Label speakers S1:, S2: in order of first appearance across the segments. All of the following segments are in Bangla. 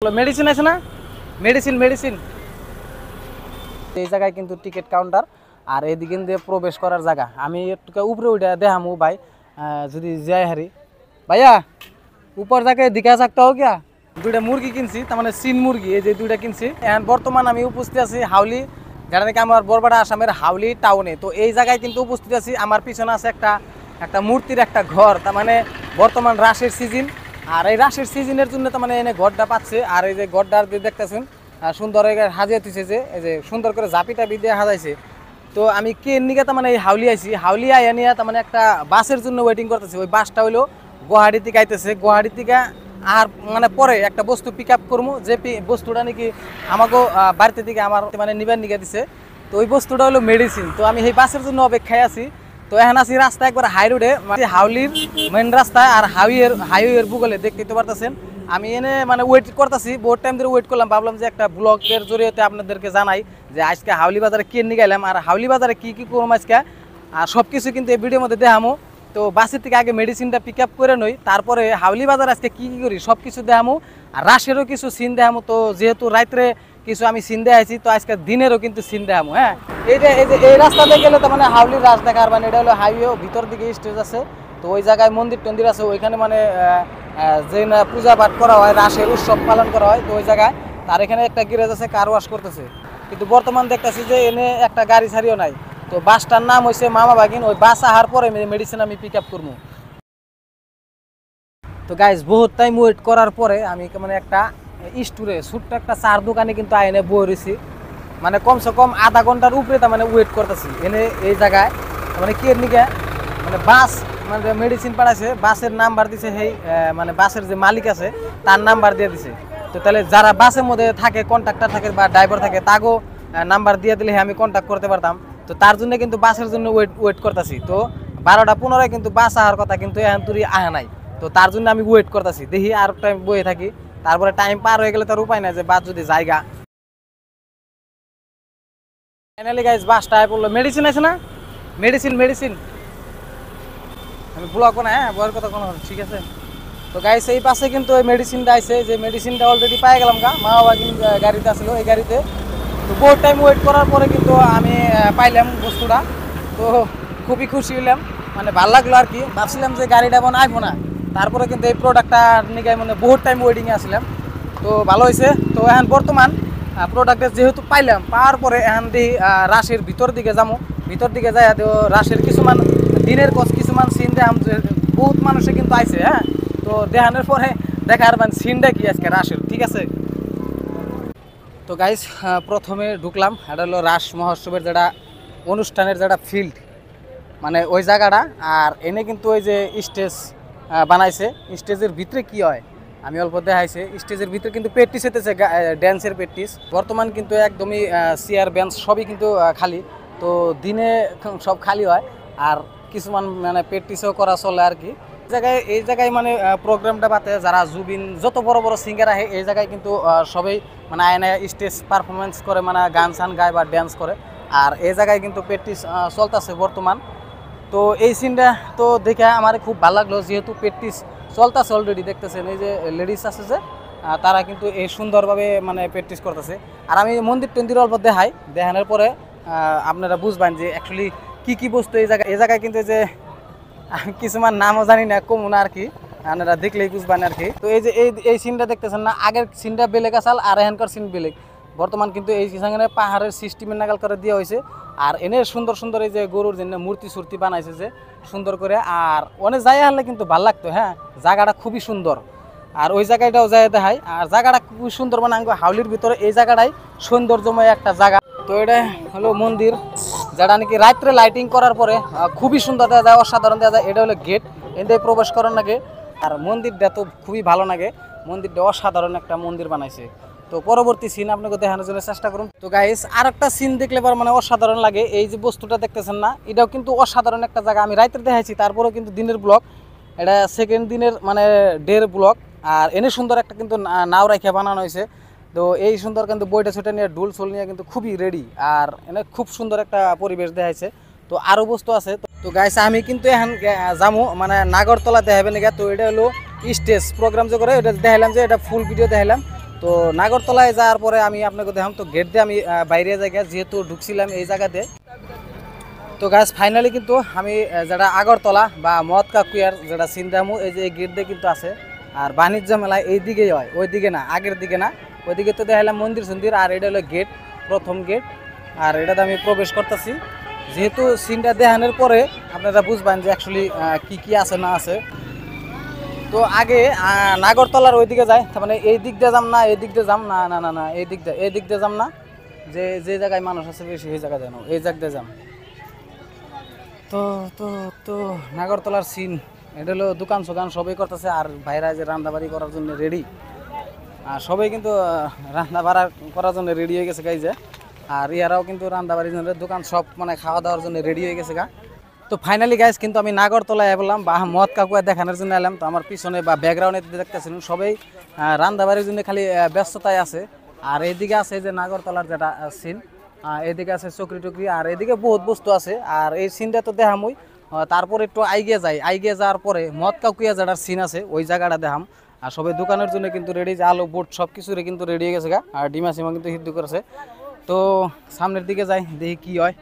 S1: মেডিসিন আছে না মেডিসিন মেডিসিন এই জায়গায় কিন্তু টিকিট কাউন্টার আর এদিকে দিয়ে প্রবেশ করার জায়গা আমি একটু উপরে উঠে দেখামু ভাই যদি যাই হারি ভাইয়া উপর যাকে দিকা থাকতে হোক গিয়া দুইটা মুরগি কিনছি তার মানে সিন মুরগি এই যে দুইটা কিনছি এখন বর্তমান আমি উপস্থিত আছি হাউলি যেটা নাকি আমার বরবাডা আসামের হাউলি টাউনে। তো এই জায়গায় কিন্তু উপস্থিত আছি আমার পিছনে আছে একটা মূর্তির একটা ঘর তার মানে বর্তমান রাসের সিজন আর এই রাসের সিজনের জন্য তার মানে এনে ঘরটা পাচ্ছে আর এই যে ঘরটা দেখতেছেন সুন্দর হাজিয়ে তুইছে যে এই যে সুন্দর করে জাপিটা দিয়ে হাজাইছে। তো আমি কে নিকে তার মানে এই হাউলি আইছি হাউলি আইয়া নিয়ে তার মানে একটা বাসের জন্য ওয়েটিং করতেছি। ওই বাসটা হইলো গুয়াহাটি থেকে আইতেছে গুয়াহাটি থেকে আর মানে পরে একটা বস্তু পিক আপ করবো যে বস্তুটা নাকি আমাকেও বাড়িতে থেকে আমার মানে নিবার নিকে দিছে। তো ওই বস্তুটা হলো মেডিসিন। তো আমি এই বাসের জন্য অপেক্ষায় আছি। তো এখন আছি রাস্তা একবার হাই রোডে হাউলির মেন রাস্তায় আর হাইওয়ের বুগলে দেখতে পারতেছেন আমি এনে মানে ওয়েট করতেছি বহুত টাইম ধরে ওয়েট করলাম ভাবলাম যে একটা ব্লগের জরিয়তে আপনাদেরকে জানাই যে আজকে হাউলি বাজারে কে নিয়ে গেলাম আর হাউলি বাজারে কি করলাম আজকে আর সব কিছু কিন্তু এই ভিডিওর মধ্যে দেখামো। তো বাসের থেকে আগে মেডিসিনটা পিক আপ করে নই তারপরে হাউলি বাজার আজকে কি করি সব কিছু দেখামো আর রাশেরও কিছু সিন দেখামো। তো যেহেতু রাত্রে কিছু আমি সিন দেখাইছি তো আজকে দিনেরও কিন্তু সিন দেখামো। হ্যাঁ এই রাস্তাতে গেলে তো মানে হাউলির রাস দেখার মানে এটা হলো হাইওয়ে ভিতর দিকে স্টেজ আছে। তো ওই জায়গায় মন্দির টন্দির আছে ওইখানে মানে যে না পূজা পাঠ করা হয় রাসের উৎসব পালন করা হয়। তো ওই জায়গায় তার এখানে একটা গ্যারেজ আছে কার ওয়াশ করতেছে কিন্তু বর্তমান দেখতেছি যে এনে একটা গাড়ি ছাড়িও নাই। তো বাসটার নাম হয়েছে মামা বাগিন ওই বাস আহার পরে মেডিসিন আমি পিক আপ করবো। তো গাইজ বহুত টাইম ওয়েট করার পরে আমি মানে একটা স্টোরে ছোট্ট একটা চার দোকানে কিন্তু আইনে বই রয়েছি মানে কমসে কম আধা ঘন্টার উপরে তার মানে ওয়েট করতেছি এনে এই জায়গায় মানে কে নিকে মানে বাস মানে মেডিসিন পাঠাইছে বাসের নাম্বার দিছে সেই মানে বাসের যে মালিক আছে তার নাম্বার দিয়ে দিছে। তো তাহলে যারা বাসের মধ্যে থাকে কন্ট্রাক্টর থাকে বা ড্রাইভার থাকে তাকেও নাম্বার দিয়ে দিলে আমি কন্ট্যাক্ট করতে পারতাম। তো তার জন্য কিন্তু বাসের জন্য ওয়েট করতেছি। তো 12টা 15 কিন্তু বাস আসার কথা কিন্তু এখন তুই আহা নাই। তো তার জন্য আমি ওয়েট করতেছি দেখি আর টাইম বয়ে থাকি তারপরে টাইম পার হয়ে গেলে তার উপায় নাই যে বাস যদি জায়গা ফাইনালি গাইজ বাসটা পড়লো মেডিসিন আছে না মেডিসিন মেডিসিন আমি ব্লগ না হ্যাঁ বয়ের কথা কোনো ঠিক আছে। তো গাইজ এই পাশে কিন্তু ওই মেডিসিনটা আছে যে মেডিসিনটা অলরেডি পাই গেলাম গা মা বাবা কিন্তু গাড়িতে আসলো এই গাড়িতে। তো বহুত টাইম ওয়েট করার পরে কিন্তু আমি পাইলাম বস্তুটা। তো খুবই খুশি হইলাম মানে ভালো লাগলো আর কি ভাবছিলাম যে গাড়িটা মনে আইবো না তারপরে কিন্তু এই প্রোডাক্টটা নিয়ে মানে বহুত টাইম ওয়েটিংয়ে আসলাম। তো ভালো হয়েছে। তো এখন বর্তমান প্রোডাক্টটা যেহেতু পাইলাম পাওয়ার পরে এখন দিই রাশের ভিতর দিকে যাবো ভিতর দিকে যাই তো রাশের কিছুমান দিনের কিছুমান সিন দেখাম বহুত মানুষে কিন্তু আইছে। হ্যাঁ তো দেখানোর পরে দেখার মানে সিনটা কি আজকে রাশের ঠিক আছে। তো গাইস প্রথমে ঢুকলাম এটা হলো রাস মহোৎসবের যেটা অনুষ্ঠানের যেটা ফিল্ড মানে ওই জায়গাটা আর এনে কিন্তু ওই যে স্টেজ বানাইছে স্টেজের ভিতরে কি হয় আমি অল্প দেখাইছে স্টেজের ভিতরে কিন্তু প্র্যাকটিস হতেছে ড্যান্সের প্র্যাকটিস বর্তমান কিন্তু একদমই চেয়ার বেঞ্চ সবই কিন্তু খালি। তো দিনে সব খালি হয় আর কিছুমান মানে প্র্যাকটিসও করা চলে আর কি এই জায়গায় মানে প্রোগ্রামটা বাতে যারা জুবিন যত বড় বড় সিঙ্গার আহে এই জায়গায় কিন্তু সবাই মানে আয়নায় স্টেজ পারফরমেন্স করে মানে গান সান গায় বা ড্যান্স করে আর এই জায়গায় কিন্তু প্র্যাকটিস চলতেছে বর্তমান। তো এই সিনটা তো দেখে আমার খুব ভালো লাগলো যেহেতু প্র্যাকটিস চলতেছে অলরেডি দেখতেছেন এই যে লেডিস আছে যে তারা কিন্তু এই সুন্দরভাবে মানে প্র্যাকটিস করতেছে আর আমি মন্দির টন্দির অল্প দেখানোর পরে আপনারা বুঝবেন যে অ্যাকচুয়ালি কি বস্তু এই জায়গায় কিন্তু যে কিছুমান নামও জানি না কমন আর কি আপনারা দেখলেই বুঝবেন আর কি। তো এই সিনটা দেখতেছেন না আগের সিনটা বেলেগ আসাল আর এখানকার সিন বেলেগ বর্তমান কিন্তু এই সেখানে পাহাড়ের সিস্টেমের নাগাল করে দেওয়া হয়েছে আর এনে সুন্দর সুন্দর এই যে গরুর জন্য মূর্তি বানাইছে যে সুন্দর করে আর অনেক জায়গা হলে কিন্তু ভালো লাগতো। হ্যাঁ জায়গাটা খুবই সুন্দর আর ওই জায়গাটাও যায় দেখায় আর জায়গাটা খুবই সুন্দর মানে হাউলির ভিতরে এই জায়গাটাই সৌন্দর্যময় একটা জায়গা। তো এটা হলো মন্দির যেটা নাকি রাত্রে লাইটিং করার পরে খুবই সুন্দর দেওয়া যায় অসাধারণ দেওয়া যায় এটা হলো গেট এতে প্রবেশ করার নাকি আর মন্দিরটা তো খুবই ভালো লাগে মন্দিরটা অসাধারণ একটা মন্দির বানাইছে। তো পরবর্তী সিন আপনাকে দেখানোর জন্য চেষ্টা করুন। তো গাইস আর একটা সিন দেখলে পর মানে অসাধারণ লাগে এই যে বস্তুটা দেখতেছেন না এটাও কিন্তু অসাধারণ একটা জায়গা আমি রাত্রে দেখাইছি তারপরেও কিন্তু দিনের ব্লগ এটা সেকেন্ড দিনের মানে ডের ব্লগ আর এনে সুন্দর একটা কিন্তু নাও রাখিয়া বানানো হয়েছে। তো এই সুন্দর কিন্তু বইটা ছুটে নিয়ে ডুল সোল নিয়ে কিন্তু খুবই রেডি আর এনে খুব সুন্দর একটা পরিবেশ দেখাইছে। তো আরও বস্তু আছে। তো গাইস আমি কিন্তু এখন যামু মানে নাগরতলা দেখাবেন গা। তো এটা হলো স্টেজ প্রোগ্রাম যে করে এটা দেখাইলাম যে এটা ফুল ভিডিও দেখাইলাম। তো নাগরতলায় যাওয়ার পরে আমি আপনাকে দেখাম। তো গেট দিয়ে আমি বাইরে জায়গা যেহেতু ঢুকছিলাম এই জায়গাতে। তো গাছ ফাইনালি কিন্তু আমি যেটা আগরতলা বা মদ কাকুয়ার যেটা সিন্দামু এই যে এই গেট দিয়ে কিন্তু আছে। আর বাণিজ্য মেলায় এই দিকেই হয়, ওই দিকে না, আগের দিকে না, ওইদিকে তো দেখালাম মন্দির সন্দির। আর এটা হলো গেট, প্রথম গেট। আর এটাতে আমি প্রবেশ করতেছি। যেহেতু সিনটা দেখানোর পরে আপনারা বুঝবেন যে অ্যাকচুয়ালি কি কি আছে না আছে। তো আগে নাগরতলার ওই দিকে যাই, তার মানে এই দিক দিয়ে যাম না, এই দিক দিয়ে যাম না, না না না এই দিক দিয়ে যাম না, যে যে জায়গায় মানুষ আছে বেশি সেই জায়গায় যাবো, এই জায়গা দিয়ে যাম। তো তো তো নাগরতলার সিন এটা হলো দোকান সোকান সবই করতেছে। আর ভাইরা যে রান্নাবাড়ি করার জন্য রেডি, আর সবাই কিন্তু রান্না বাড়া করার জন্য রেডি হয়ে গেছে গাইজে। আর ইয়ারাও কিন্তু রান্নাবাড়ির জন্য দোকান সব মানে খাওয়া দাওয়ার জন্য রেডি হয়ে গেছে গা। তো ফাইনালি গাইজ কিন্তু আমি নাগরতলায় বললাম বা মদ কাকুয়া দেখানোর জন্য এলাম। তো আমার পিছনে বা ব্যাকগ্রাউন্ডে দেখতেছিলেন সবাই রান্নাবাড়ির জন্য খালি ব্যস্ততায় আছে। আর এইদিকে আছে যে নাগরতলার যেটা সিন, এদিকে আছে চকরি টকরি, আর এদিকে বহুত বস্তু আছে। আর এই সিনটা তো দেখামই। তারপরে একটু আইগে যাওয়ার পরে মদ কাকুয়া যেটা সিন আছে ওই জায়গাটা দেখাম। আর সবাই দোকানের জন্য কিন্তু রেডি, যে আলু বোট সব কিছুরে কিন্তু রেডি হয়ে গেছে গা। আর ডিমা সিমা কিন্তু সিদ্ধ করেছে। তো সামনের দিকে যাই, দেখি কি হয়।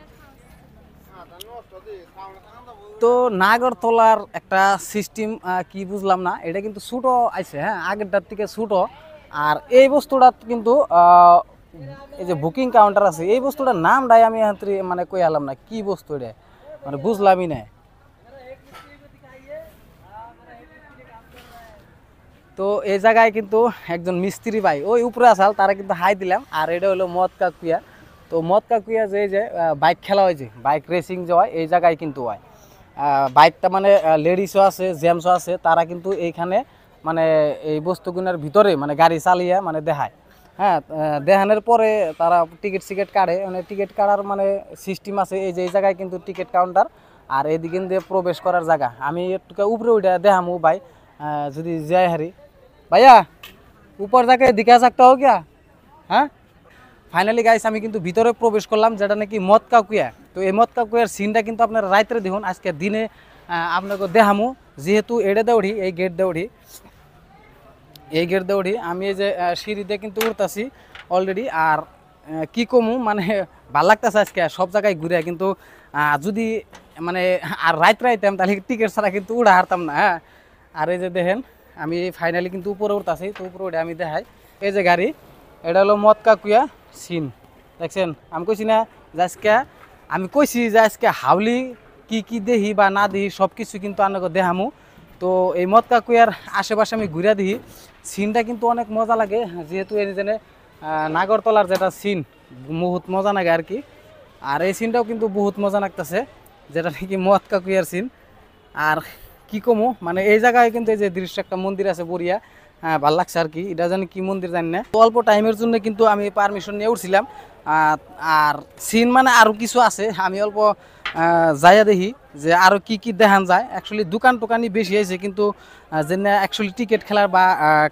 S1: তো নাগরতলার একটা সিস্টেম কি বুঝলাম না, এটা কিন্তু ছোটো আছে, হ্যাঁ আগেরটার থেকে ছোটো। আর এই বস্তুটা কিন্তু এই যে বুকিং কাউন্টার আছে, এই বস্তুটার নামটাই আমি মানে কই আলাম না, কি বস্তু এটা মানে বুঝলামই না। তো এই জায়গায় কিন্তু একজন মিস্ত্রি ভাই ওই উপরে আসাল, তারা কিন্তু হাই দিলাম। আর এটা হলো মদ কাকুয়া। তো মদ কাকুয়া যে বাইক খেলা হয়, যে বাইক রেসিং যে হয় এই জায়গায় কিন্তু হয়। বাইকটা মানে লেডিসও আছে, জেন্টসও আছে, তারা কিন্তু এইখানে মানে এই বস্তুগুলোর ভিতরে মানে গাড়ি চালিয়ে মানে দেখায়। হ্যাঁ, দেখানোর পরে তারা টিকিট সিকেট কাটে, মানে টিকিট কাটার মানে সিস্টেম আছে। এই যে এই জায়গায় কিন্তু টিকিট কাউন্টার, আর এইদিকে দিয়ে প্রবেশ করার জায়গা। আমি একটু উপরে উঠে দেখামু ভাই, যদি যাই হারি। ভাইয়া উপর যাকে দিখা सकता हो क्या? হ্যাঁ, ফাইনালি গাইস আমি কিন্তু ভিতরে প্রবেশ করলাম, যেটা নাকি মদ কাকুয়া। তো এই মদ কাকুয়ার সিনটা কিন্তু আপনারা রাত্রে দেখুন, আজকে দিনে আপনাকে দেখামু। যেহেতু এড়ে দেউড়ি এই গেট দেউড়ি, এই গেট দেউড়ি আমি এই যে সিঁড়িতে কিন্তু উঠতেছি অলরেডি। আর কি কমু মানে ভাল লাগতেছে আজকে সব জায়গায় ঘুরে। কিন্তু যদি মানে আর রাইতে তাহলে টিকিট ছাড়া কিন্তু উড়া হারতাম না। হ্যাঁ, আর এই যে দেখেন আমি ফাইনালি কিন্তু উপরে উঠতেছি। তো উপরে উঠে আমি দেখাই, এই যে গাড়ি, এটা হলো মদ কাকুয়া সিন, দেখছেন। আমি কইছি না যে আজকে, আমি কইছি যে আজকে হাউলি কি কি দেখি বা না দেখি সব কিছু কিন্তু আপনাকে দেখামু। তো এই মদ কাকুয়ার আশেপাশে আমি ঘুরে দেখি, সিনটা কিন্তু অনেক মজা লাগে। যেহেতু এই জেনে নাগরতলার যেটা সিন বহুত মজা লাগে আর কি। আর এই সিনটাও কিন্তু বহুত মজা লাগতেছে, যেটা নাকি মদ কাকুয়ার সিন। আর কি কমু মানে এই জায়গায় কিন্তু এই যে দৃশ্য একটা মন্দির আছে বড়িয়া, হ্যাঁ ভাল লাগছে আর কি। এটা জানি কি মন্দির জানি না। অল্প টাইমের জন্য কিন্তু আমি পারমিশন নিয়ে উঠছিলাম। আর সিন মানে আরও কিছু আছে, আমি অল্প যাইয়া দেখি যে আরও কি কি দেখান যায়। অ্যাকচুয়ালি দোকান টোকানই বেশি হয়েছে, কিন্তু যেন অ্যাকচুয়ালি টিকিট খেলার বা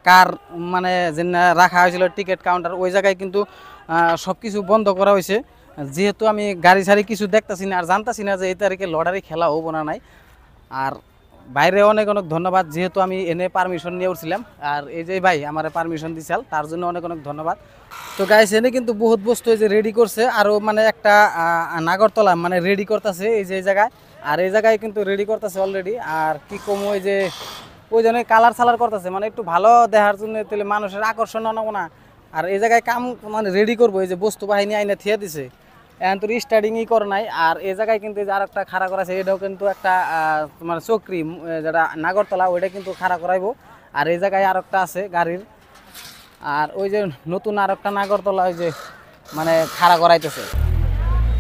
S1: কার মানে যেন রাখা হয়েছিল টিকিট কাউন্টার, ওই জায়গায় কিন্তু সব কিছু বন্ধ করা হয়েছে। যেহেতু আমি গাড়ি সারি কিছু দেখতেছি না আর জানতাছি না যে এই তারিখে লটারি খেলা হবো না নাই। আর বাইরে অনেক অনেক ধন্যবাদ, যেহেতু আমি এনে পারমিশন নিয়ে উঠছিলাম। আর এই যে ভাই আমার পারমিশন দিছিল, তার জন্য অনেক অনেক ধন্যবাদ। তো গাইস এনে কিন্তু বহুত বস্তু এই যে রেডি করছে, আরও মানে একটা নাগরতলা মানে রেডি করতেছে এই যে এই জায়গায়। আর এই জায়গায় কিন্তু রেডি করতেছে অলরেডি। আর কি কম ওই যে ওই জন্য কালার সালার করতেছে, মানে একটু ভালো দেখার জন্য, তাহলে মানুষের আকর্ষণ আনবো না। আর এই জায়গায় কাম মানে রেডি করবো, এই যে বস্তু বাহিনী আইনে থিয়ে দিছে, এখন তো স্টার্টিংই করে নাই। আর এই জায়গায় কিন্তু আর একটা খাড়া করা আছে, এটাও কিন্তু একটা মানে চক্রি যেটা নাগরতলা ওইটা কিন্তু খাড়া করাইবো। আর এই জায়গায় আর একটা আছে গাড়ির। আর ওই যে নতুন আর একটা নাগরতলা ওই যে মানে খাড়া করাইতেছে।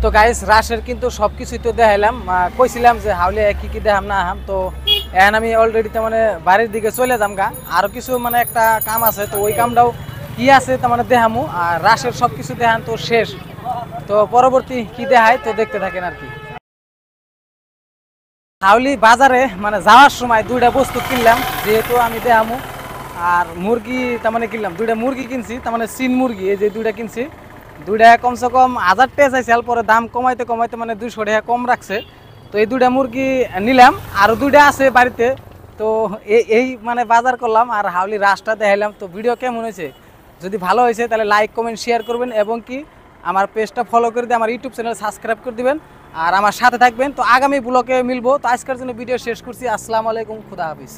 S1: তো গাইস রাশের কিন্তু সব কিছুই তো দেখাইলাম, কইছিলাম যে হাউলে কি কি দেখাম না আহাম। তো এখন আমি অলরেডি তো মানে বাড়ির দিকে চলে যাম গা। আরও কিছু মানে একটা কাম আছে, তো ওই কামটাও কি আছে তার মানে দেখামু। আর রাশের সব কিছু দেখান তো শেষ, তো পরবর্তী কি দেখায় তো দেখতে থাকেন আর কি। হাউলি বাজারে মানে যাওয়ার সময় দুইটা বস্তু কিনলাম, যেহেতু আমি দেখামু। আর মুরগি তার মানে কিনলাম, দুইটা মুরগি কিনছি, তার মানে চীন মুরগি এই যে দুইটা কিনছি। দুইটা কমসে কম 1000 টাকা চাইছে, পরে দাম কমাইতে কমাইতে মানে 200 টাকা কম রাখছে। তো এই দুইটা মুরগি নিলাম, আরও দুইটা আছে বাড়িতে। তো এই মানে বাজার করলাম আর হাউলি রাসটা দেখাইলাম। তো ভিডিও কেমন হয়েছে যদি ভালো হয়েছে তাহলে লাইক কমেন্ট শেয়ার করবেন এবং কি আমার পেজটা ফলো করে দিয়ে আমার ইউটিউব চ্যানেল সাবস্ক্রাইব করে দিবেন আর আমার সাথে থাকবেন। তো আগামী ব্লগে মিলবো। তো আজকের জন্য ভিডিও শেষ করছি। আসসালামু আলাইকুম, খুদা হাফিজ।